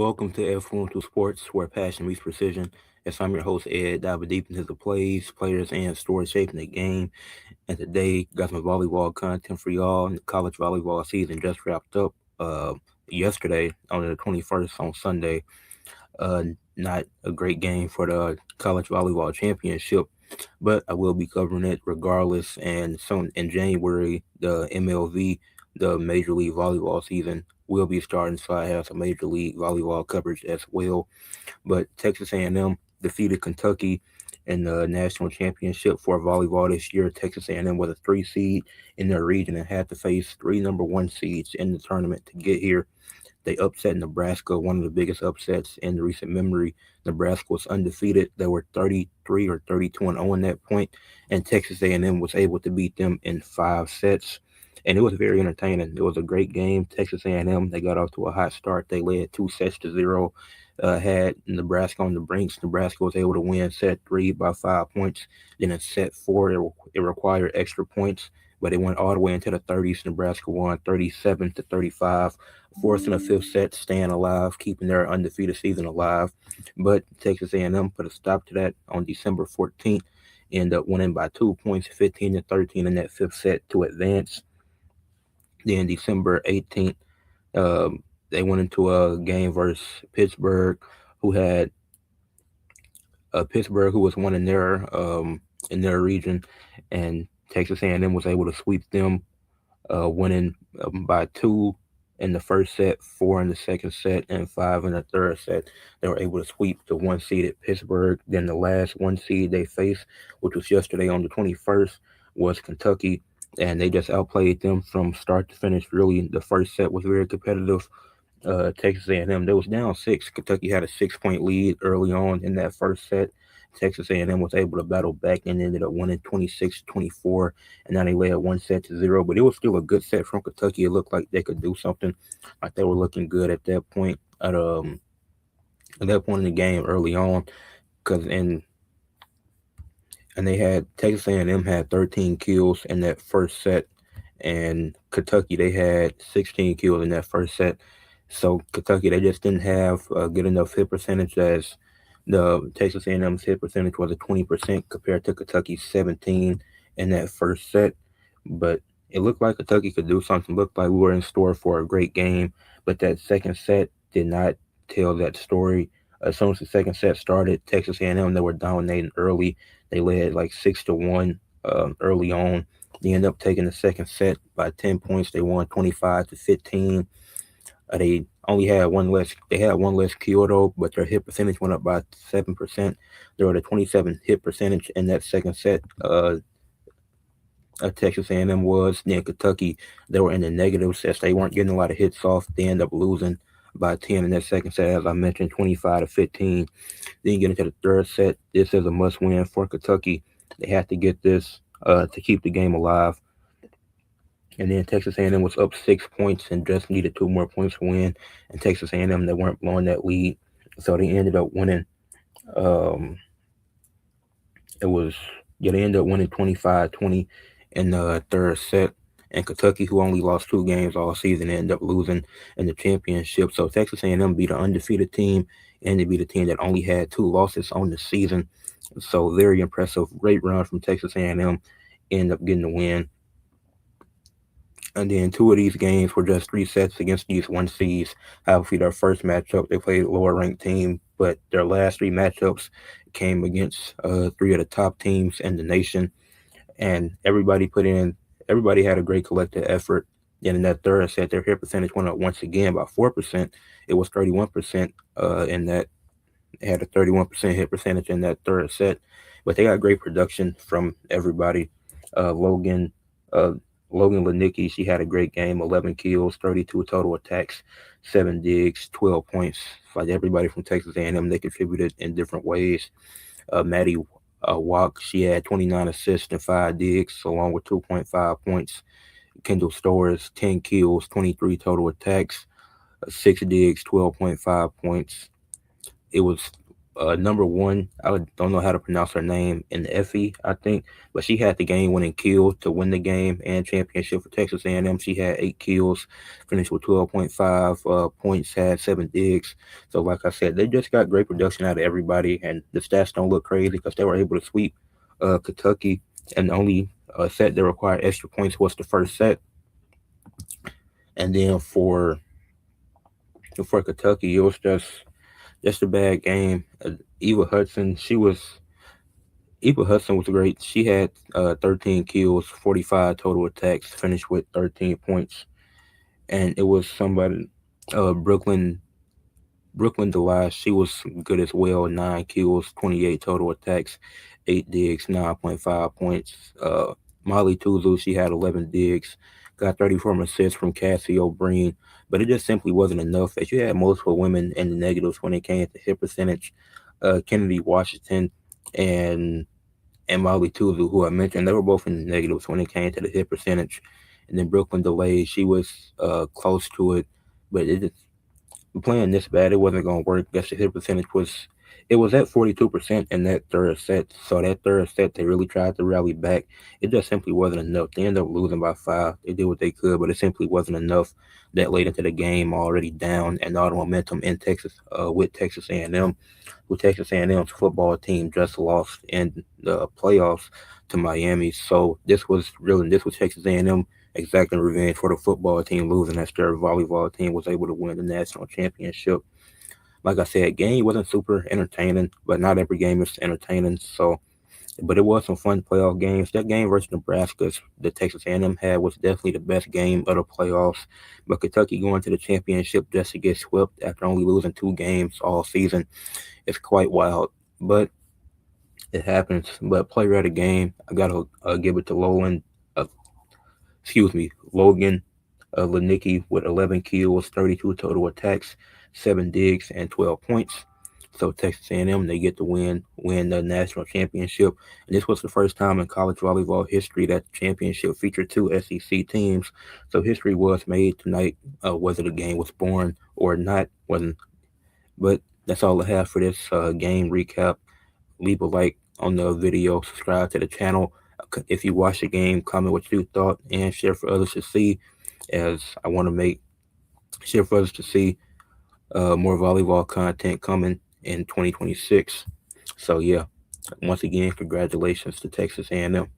Welcome to Ed Fluential Sports, where passion meets precision. As I'm your host, Ed, diving deep into the plays, players, and stories shaping the game. And today, got some volleyball content for y'all. The college volleyball season just wrapped up yesterday on the 21st on Sunday. Uh, Not a great game for the college volleyball championship, but I will be covering it regardless. And so in January, the MLV, the Major League Volleyball season, will be starting, so I have some Major League Volleyball coverage as well. But Texas A&M defeated Kentucky in the national championship for volleyball this year. Texas A&M was a 3 seed in their region and had to face three number one seeds in the tournament to get here. They upset Nebraska, one of the biggest upsets in recent memory. Nebraska was undefeated. They were 33 or 32 and 0 in that point, and Texas A&M was able to beat them in 5 sets. And it was very entertaining. It was a great game. Texas A&M, they got off to a hot start. They led 2 sets to 0. Had Nebraska on the brinks. Nebraska was able to win set three by 5 points. Then in set four, it required extra points, but it went all the way into the 30s. Nebraska won 37-35, forcing a fifth set, staying alive, keeping their undefeated season alive. But Texas A&M put a stop to that on December 14th. Ended up winning by 2 points, 15-13 in that fifth set to advance. Then December 18th, they went into a game versus Pittsburgh, who had Pittsburgh, who was one in their region, and Texas A&M was able to sweep them, winning by two in the first set, four in the second set, and five in the third set. They were able to sweep the one seeded Pittsburgh. Then the last one seed they faced, which was yesterday on the 21st, was Kentucky, and they just outplayed them from start to finish. Really, the first set was very competitive. Texas A&M, they was down six. Kentucky had a 6 point lead early on in that first set. Texas A&M was able to battle back and ended up winning 26-24, and now they led 1 set to 0. But it was still a good set from Kentucky. It looked like they could do something, like they were looking good at that point. At that point in the game early on, because and they had Texas A&M had 13 kills in that first set, and Kentucky they had 16 kills in that first set. So Kentucky they just didn't have a good enough hit percentage, as the Texas A&M's hit percentage was at 20% compared to Kentucky's 17 in that first set. But it looked like Kentucky could do something. Looked like we were in store for a great game, but that second set did not tell that story. As soon as the second set started, Texas A&M they were dominating early. They led like 6-1 early on. They ended up taking the second set by 10 points. They won 25-15. They only had one less. They had one less kill though, but their hit percentage went up by 7%. They were at a 27 hit percentage in that second set. Texas A&M was. Then Kentucky, they were in the negatives as they weren't getting a lot of hits off. They ended up losing by 10 in that second set, as I mentioned, 25-15. Then you get into the third set. This is a must win for Kentucky. They had to get this to keep the game alive. And then Texas A&M was up 6 points and just needed two more points to win. And Texas A&M they weren't blowing that lead, so they ended up winning. Um, it was yeah they ended up winning 25-20 in the third set. And Kentucky, who only lost two games all season, ended up losing in the championship. So Texas A&M beat an undefeated team, and they beat a team that only had two losses on the season. So very impressive, great run from Texas A&M. Ended up getting the win. And then two of these games were just 3 sets against these one seeds. Obviously, their first matchup, they played a lower ranked team, but their last three matchups came against three of the top teams in the nation. And everybody had a great collective effort. Then in that third set, their hit percentage went up once again by 4%. It was 31% in that. They had a 31% hit percentage in that third set. But they got great production from everybody. Uh, Logan, uh, Logan Lanicki, she had a great game, 11 kills, 32 total attacks, 7 digs, 12 points. Like everybody from Texas A&M, they contributed in different ways. Maddie Walk, she had 29 assists and 5 digs, along with 2.5 points. Kendall Stores, 10 kills, 23 total attacks, 6 digs, 12.5 points. It was number one. I don't know how to pronounce her name in Effie, I think, but she had the game-winning kill to win the game and championship for Texas A&M. She had 8 kills, finished with 12.5 points, had 7 digs. So, like I said, they just got great production out of everybody, and the stats don't look crazy because they were able to sweep Kentucky, and the only set that required extra points was the first set. And then for Kentucky, it was just a bad game. Eva Hudson, Eva Hudson was great. She had 13 kills, 45 total attacks, finished with 13 points. And it was somebody, Brooklyn Delisle. She was good as well. 9 kills, 28 total attacks, 8 digs, 9.5 points. Molly Tuzu, she had 11 digs, got 34 assists from Cassie O'Brien, but it just simply wasn't enough. As you had multiple women in the negatives when it came to hit percentage. Kennedy Washington and Molly Tuzu, who I mentioned, they were both in the negatives when it came to the hit percentage. And then Brooklyn Delay, she was close to it, but it just playing this bad, it wasn't going to work. Guess the hit percentage was at 42% in that third set. So that third set, they really tried to rally back. It just simply wasn't enough. They ended up losing by 5. They did what they could, but it simply wasn't enough. That late into the game, already down, and all the momentum in Texas with Texas A&M. With Texas A&M's football team just lost in the playoffs to Miami. So this was Texas A&M exacting revenge for the football team losing as their volleyball team was able to win the national championship. Like I said, game wasn't super entertaining, but not every game is entertaining. So, but it was some fun playoff games. That game versus Nebraska, the Texas A&M had, was definitely the best game of the playoffs. But Kentucky going to the championship just to get swept after only losing 2 games all season is quite wild. But it happens. But player of the game, I gotta give it to uh, Logan Lanicki with 11 kills, 32 total attacks, 7 digs, and 12 points. So Texas A&M, they get to win the national championship. And this was the first time in college volleyball history that the championship featured 2 SEC teams. So history was made tonight, whether the game was born or not. Wasn't. But that's all I have for this game recap. Leave a like on the video, subscribe to the channel. If you watch the game, comment what you thought, and share for others to see. As I want to make share for others to see more volleyball content coming in 2026. So yeah, once again, congratulations to Texas A&M.